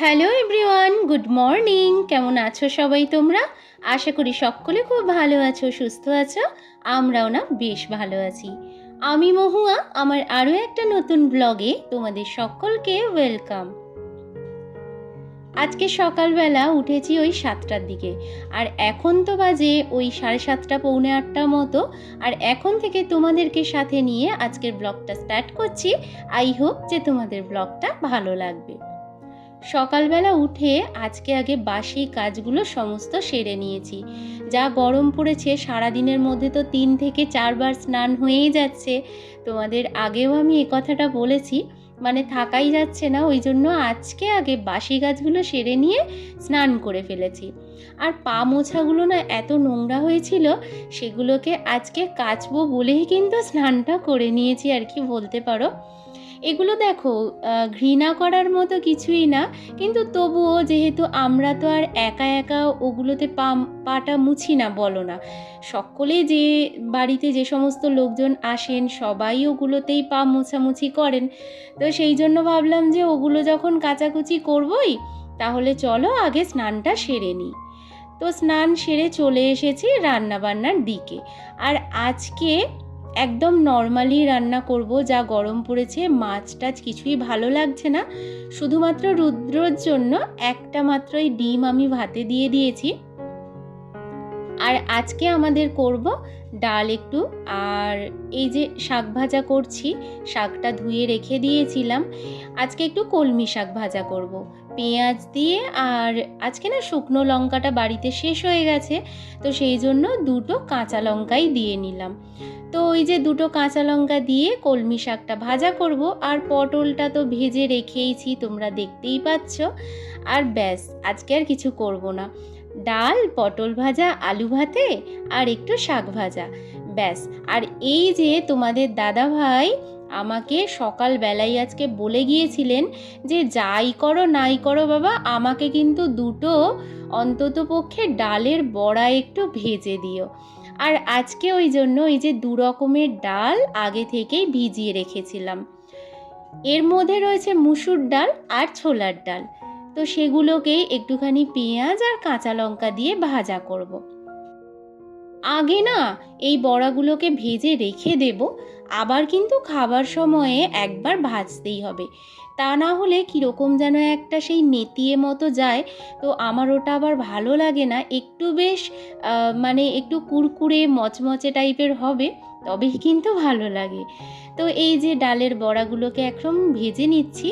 Hello everyone, good morning. কেমন আছো সবাই তোমরা? আশা করি সকলে খুব ভালো আছো, সুস্থ আছো। আমরাও না বেশ ভালো আছি। আমি মহুয়া, আমার আরও একটা নতুন ব্লগে তোমাদের সকলকে ওয়েলকাম। আজকে সকালবেলা উঠেছি ওই 7টার দিকে, আর এখন তো বাজে ওই 7:30 পৌনে 8টা মতো। আর এখন থেকে তোমাদেরকে সাথে নিয়ে আজকের ব্লগটা স্টার্ট করছি। আই হোপ যে তোমাদের ব্লগটা ভালো লাগবে। সকালবেলা উঠে আজকে আগে বাসি কাজগুলো সমস্ত সেরে নিয়েছি। যা গরম পড়েছে, সারাদিনের মধ্যে তো 3 থেকে 4 বার স্নান হয়েই যাচ্ছে। তোমাদের আগেও আমি এ কথাটা বলেছি, মানে থাকাই যাচ্ছে না, ওই জন্য আজকে আগে বাসি কাজগুলো সেরে নিয়ে স্নান করে ফেলেছি। আর পা মোছাগুলো না এত নোংরা হয়েছিল, সেগুলোকে আজকে কাচবো বলেই কিন্তু স্নানটা করে নিয়েছি আর কি বলতে পারো। এগুলো দেখো ঘৃণা করার মতো কিছুই না, কিন্তু তবুও যেহেতু আমরা তো আর একা একা ওগুলোতে পাটা মুছি না, বলো না। সকলে যে বাড়িতে যে সমস্ত লোকজন আসেন সবাই ওগুলোতেই পা মোছামুছি করেন। তো সেই জন্য ভাবলাম যে ওগুলো যখন কাচাকুচি করবই, তাহলে চলো আগে স্নানটা সেরে নিই। তো স্নান সেরে চলে এসেছি রান্নাবান্নার দিকে। আর আজকে একদম নর্মালি রান্না করব, যা গরম পড়েছে, মাছ টাছ কিছুই ভালো লাগছে না। শুধুমাত্র রুদ্রর জন্য একটা মাত্রই ডিম আমি ভাতে দিয়ে দিয়েছি। আর আজকে আমাদের করব ডাল একটু, আর এই যে শাক ভাজা করছি, শাকটা ধুয়ে রেখে দিয়েছিলাম। আজকে একটু কলমি শাক ভাজা করব পেঁয়াজ দিয়ে। আর আজকে না শুকনো লঙ্কাটা বাড়িতে শেষ হয়ে গেছে, তো সেই জন্য 2টো কাঁচা লঙ্কাই দিয়ে নিলাম। তো ওই যে 2টো কাঁচা লঙ্কা দিয়ে কলমি শাকটা ভাজা করব। আর পটলটা তো ভেজে রেখেইছি, তোমরা দেখতেই পাচ্ছ। আর ব্যাস, আজকে আর কিছু করব না। ডাল, পটল ভাজা, আলু ভাতে আর একটু শাক ভাজা, ব্যাস। আর এই যে তোমাদের দাদা ভাই আমাকে সকালবেলাই আজকে বলে গিয়েছিলেন যে যাই করো নাই করো বাবা, আমাকে কিন্তু 2টো অন্তত পক্ষে ডালের বড়া একটু ভেজে দিও। আর আজকে ওই জন্য এই যে 2 রকমের ডাল আগে থেকেই ভিজিয়ে রেখেছিলাম। এর মধ্যে রয়েছে মুসুর ডাল আর ছোলার ডাল। তো সেগুলোকেই একটুখানি পেঁয়াজ আর কাঁচা লঙ্কা দিয়ে ভাজা করব। আগে না এই বড়াগুলোকে ভেজে রেখে দেব, আবার কিন্তু খাবার সময়ে একবার ভাজতেই হবে। তা না হলে কীরকম যেন একটা সেই নেতিয়ে মতো যায়। তো আমার ওটা আবার ভালো লাগে না, একটু বেশ মানে একটু কুরকুরে মচমচে টাইপের হবে, তবেই কিন্তু ভালো লাগে। তো এই যে ডালের বড়াগুলোকে একদম ভেজে নিচ্ছি।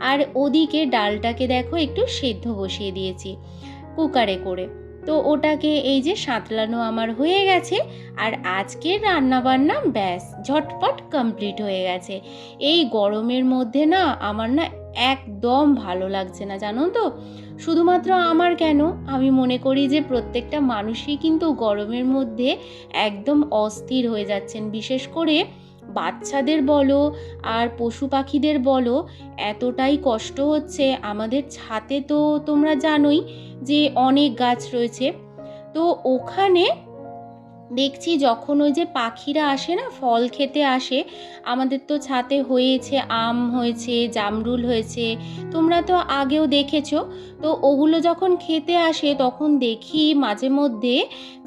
আর ওদিকে ডালটাকে দেখো একটু সেদ্ধ বসিয়ে দিয়েছি কুকারে করে। তো ওটাকে এই যে সাঁতলানো আমার হয়ে গেছে। আর আজকের রান্নাবান্না ব্যাস ঝটপট কমপ্লিট হয়ে গেছে। এই গরমের মধ্যে না আমার না একদম ভালো লাগছে না, জানো তো। শুধুমাত্র আমার কেন, আমি মনে করি যে প্রত্যেকটা মানুষই কিন্তু গরমের মধ্যে একদম অস্থির হয়ে যাচ্ছেন। বিশেষ করে বাচ্চাদের বলো আর পশু পাখিদের বলো, এতটাই কষ্ট হচ্ছে। আমাদের ছাদে তো তোমরা জানোই যে অনেক গাছ রয়েছে। তো ওখানে দেখছি যখন ওই যে পাখিরা আসে না, ফল খেতে আসে, আমাদের তো ছাদে হয়েছে, আম হয়েছে, জামরুল হয়েছে, তোমরা তো আগেও দেখেছো। তো ওগুলো যখন খেতে আসে তখন দেখি মাঝে মধ্যে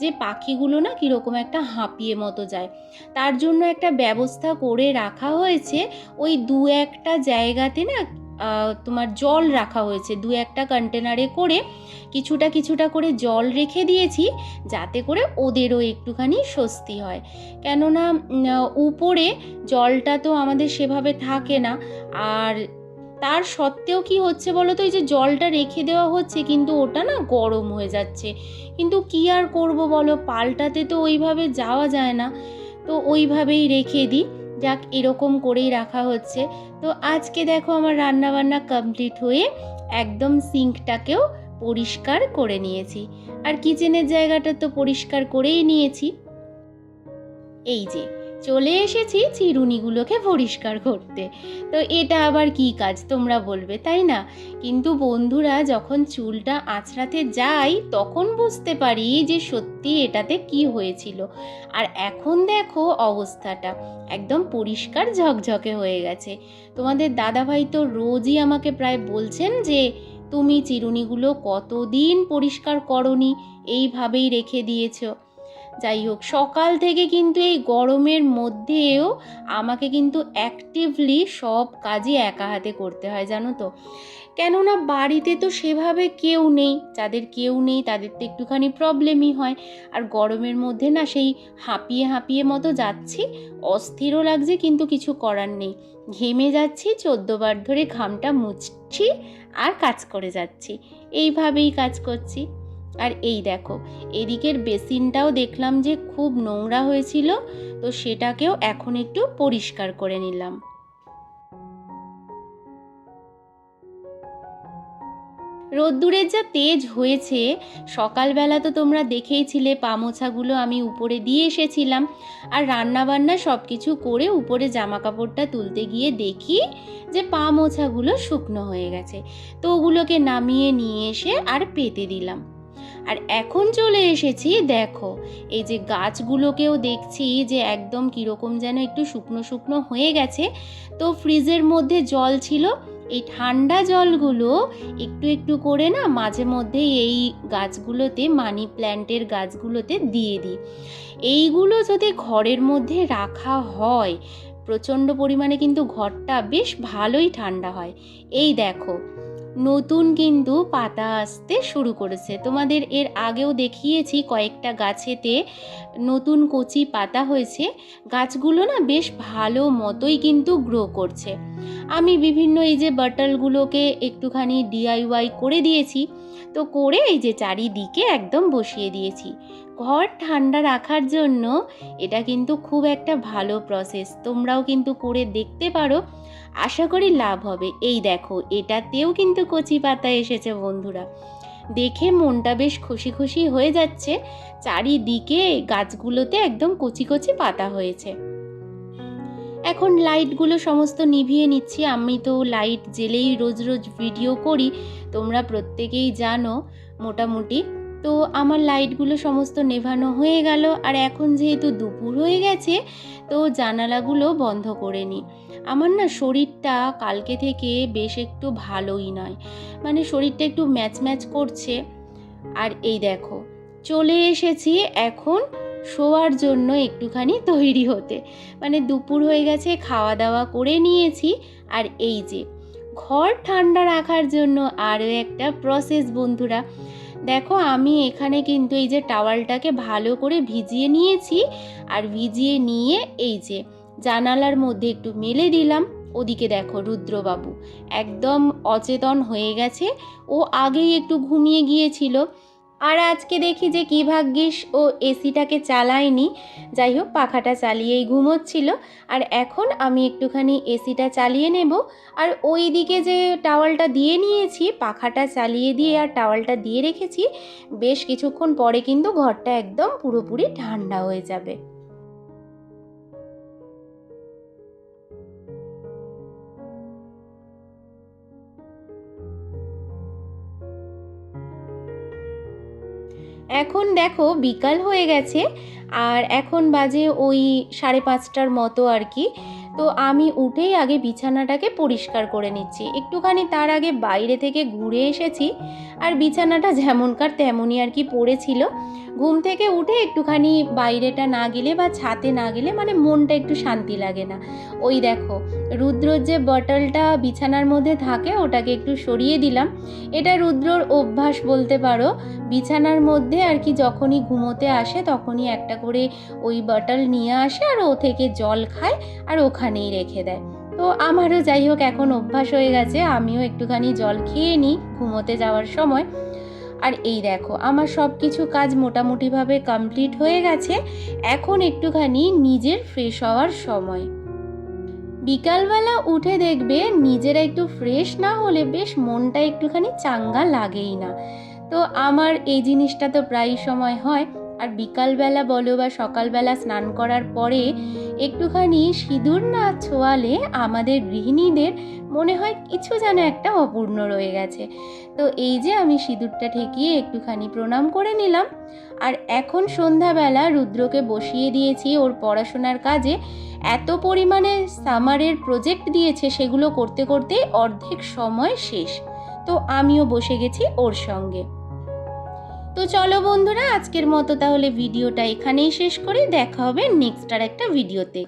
যে পাখিগুলো না কীরকম একটা হাঁপিয়ে মতো যায়। তার জন্য একটা ব্যবস্থা করে রাখা হয়েছে, ওই 2-1টা জায়গাতে না তোমার জল রাখা হয়েছে, 2-1টা কন্টেনারে করে কিছুটা কিছুটা করে জল রেখে দিয়েছি, যাতে করে ওদেরও একটুখানি স্বস্তি হয়। কেননা উপরে জলটা তো আমাদের সেভাবে থাকে না। আর তার সত্ত্বেও কি হচ্ছে বলো তো, এই যে জলটা রেখে দেওয়া হচ্ছে কিন্তু ওটা না গরম হয়ে যাচ্ছে। কিন্তু কি আর করব বলো, পাল্টাতে তো ওইভাবে যাওয়া যায় না। তো ওইভাবেই রেখে দিই, যাক এরকম করেই রাখা হচ্ছে। তো আজকে দেখো আমার রান্নাবান্না কমপ্লিট হয়ে একদম সিঙ্কটাকেও পরিষ্কার করে নিয়েছি। আর কিচেনের জায়গাটা তো পরিষ্কার করেই নিয়েছি। এই যে চলে এসেছি চিরুনিগুলোকে পরিষ্কার করতে। তো এটা আবার কি কাজ তোমরা বলবে, তাই না? কিন্তু বন্ধুরা, যখন চুলটা আঁচড়াতে যাই তখন বুঝতে পারি যে সত্যি এটাতে কি হয়েছিল। আর এখন দেখো অবস্থাটা একদম পরিষ্কার ঝকঝকে হয়ে গেছে। তোমাদের দাদাভাই তো রোজই আমাকে প্রায় বলছেন যে তুমি চিরুনিগুলো কতদিন পরিষ্কার করনি, এইভাবেই রেখে দিয়েছো। যাই হোক, সকাল থেকে কিন্তু এই গরমের মধ্যেও আমাকে কিন্তু অ্যাক্টিভলি সব কাজই একা হাতে করতে হয়, জানো তো। কেননা বাড়িতে তো সেভাবে কেউ নেই, যাদের কেউ নেই তাদের তো একটুখানি প্রবলেমই হয়। আর গরমের মধ্যে না সেই হাঁপিয়ে হাঁপিয়ে মতো যাচ্ছি, অস্থিরও লাগছে, কিন্তু কিছু করার নেই। ঘেমে যাচ্ছি, 14 বার ধরে ঘামটা মুছছি আর কাজ করে যাচ্ছি, এইভাবেই কাজ করছি। আর এই দেখো, এদিকের বেসিনটাও দেখলাম যে খুব নোংরা হয়েছিল, তো সেটাকেও এখন একটু পরিষ্কার করে নিলাম। রোদ্দুরের যা তেজ হয়েছে, সকালবেলা তো তোমরা দেখেইছিলে পা মোছাগুলো আমি উপরে দিয়ে এসেছিলাম, আর রান্নাবান্না সব কিছু করে উপরে জামা কাপড়টা তুলতে গিয়ে দেখি যে পা মোছাগুলো শুকনো হয়ে গেছে। তো ওগুলোকে নামিয়ে নিয়ে এসে আর পেতে দিলাম। আর এখন চলে এসেছি, দেখো এই যে গাছগুলোকেও দেখছি যে একদম কীরকম যেন একটু শুকনো শুকনো হয়ে গেছে। তো ফ্রিজের মধ্যে জল ছিল, এই ঠান্ডা জলগুলো একটু একটু করে না মাঝে মধ্যে এই গাছগুলোতে, মানি প্ল্যান্টের গাছগুলোতে দিয়ে দিই। এইগুলো যদি ঘরের মধ্যে রাখা হয়, প্রচণ্ড পরিমাণে কিন্তু ঘরটা বেশ ভালোই ঠান্ডা হয়। এই দেখো, নতুন কিন্তু পাতা আসতে শুরু করেছে। তোমাদের এর আগেও দেখিয়েছি কয়েকটা গাছেতে নতুন কচি পাতা হয়েছে। গাছগুলো না বেশ ভালো মতোই কিন্তু গ্রো করছে। আমি বিভিন্ন এই যে বাটলগুলোকে একটুখানি DIY করে দিয়েছি, তো করে এই যে চারিদিকে একদম বসিয়ে দিয়েছি। ঘর ঠান্ডা রাখার জন্য এটা কিন্তু খুব একটা ভালো প্রসেস, তোমরাও কিন্তু করে দেখতে পারো, আশা করি লাভ হবে। এই দেখো, এটাতেও কিন্তু কচি পাতা এসেছে বন্ধুরা, দেখে মনটা বেশ খুশি খুশি হয়ে যাচ্ছে। চারিদিকে গাছগুলোতে একদম কচি কচি পাতা হয়েছে। এখন লাইটগুলো সমস্ত নিভিয়ে নিচ্ছি। আমি তো লাইট জ্বেলেই রোজ রোজ ভিডিও করি, তোমরা প্রত্যেকেই জানো মোটামুটি। তো আমার লাইটগুলো সমস্ত নেভানো হয়ে গেল। আর এখন যেহেতু দুপুর হয়ে গেছে, তো জানালাগুলো বন্ধ করে নিই। আমার না শরীরটা কালকে থেকে বেশ একটু ভালোই নয়, মানে শরীরটা একটু ম্যাচ ম্যাচ করছে। আর এই দেখো, চলে এসেছি এখন শোয়ার জন্য একটুখানি তৈরি হতে, মানে দুপুর হয়ে গেছে, খাওয়া দাওয়া করে নিয়েছি। আর এই যে ঘর ঠান্ডা রাখার জন্য আরও একটা প্রসেস বন্ধুরা, দেখো আমি এখানে কিন্তু এই যে টাওয়ালটাকে ভালো করে ভিজিয়ে নিয়েছি। আর ভিজিয়ে নিয়ে এই যে জানালার মধ্যে একটু মেলে দিলাম। ওদিকে দেখো রুদ্রবাবু একদম অচেতন হয়ে গেছে, ও আগেই একটু ঘুমিয়ে গিয়েছিল। আর আজকে দেখি যে কী ভাগ্যিস ও এসিটাকে চালায়নি, যাই হোক পাখাটা চালিয়েই ঘুমোচ্ছিল। আর এখন আমি একটুখানি এসিটা চালিয়ে নেব। আর ওই দিকে যে টাওয়ালটা দিয়ে নিয়েছি, পাখাটা চালিয়ে দিয়ে আর টাওয়ালটা দিয়ে রেখেছি, বেশ কিছুক্ষণ পরে কিন্তু ঘরটা একদম পুরোপুরি ঠান্ডা হয়ে যাবে। এখন দেখো বিকাল হয়ে গেছে, আর এখন বাজে ওই 5:30টার মতো আর কি। তো আমি উঠেই আগে বিছানাটাকে পরিষ্কার করে নিচ্ছি একটুখানি, তার আগে বাইরে থেকে ঘুরে এসেছি। আর বিছানাটা যেমনকার তেমনই আর কি পড়েছিল। ঘুম থেকে উঠে একটুখানি বাইরেটা না গেলে বা ছাদে না গেলে মানে মনটা একটু শান্তি লাগে না। ওই দেখো, রুদ্রর যে বটলটা বিছানার মধ্যে থাকে ওটাকে একটু সরিয়ে দিলাম। এটা রুদ্রর অভ্যাস বলতে পারো, বিছানার মধ্যে আর কি যখনই ঘুমোতে আসে তখনই একটা করে ওই বটল নিয়ে আসে, আর ও থেকে জল খায় আর ওখানেই রেখে দেয়। তো আমারও যাই হোক এখন অভ্যাস হয়ে গেছে, আমিও একটুখানি জল খেয়ে নিই ঘুমোতে যাওয়ার সময়। আর এই দেখো আমার সব কিছু কাজ মোটামুটিভাবে কমপ্লিট হয়ে গেছে। এখন একটুখানি নিজের ফ্রেশ হওয়ার সময়। বিকালবেলা উঠে দেখবে নিজেরা একটু ফ্রেশ না হলে বেশ মনটা একটুখানি চাঙ্গা লাগেই না। তো আমার এই জিনিসটা তো প্রায় সময় হয়। আর বিকালবেলা বলো বা সকালবেলা স্নান করার পরে একটুখানি সিঁদুর না ছোঁয়ালে আমাদের গৃহিণীদের মনে হয় কিছু যেন একটা অপূর্ণ রয়ে গেছে। তো এই যে আমি সিঁদুরটা ঠেকিয়ে একটুখানি প্রণাম করে নিলাম। আর এখন সন্ধ্যাবেলা রুদ্রকে বসিয়ে দিয়েছি ওর পড়াশোনার কাজে। এত পরিমাণে সামারের প্রজেক্ট দিয়েছে, সেগুলো করতে করতে অর্ধেক সময় শেষ। তো আমিও বসে গেছি ওর সঙ্গে। তো চলো বন্ধুরা, আজকের মতো তাহলে ভিডিওটা এখানেই শেষ করি। দেখা হবে নেক্সট আর একটা ভিডিওতে।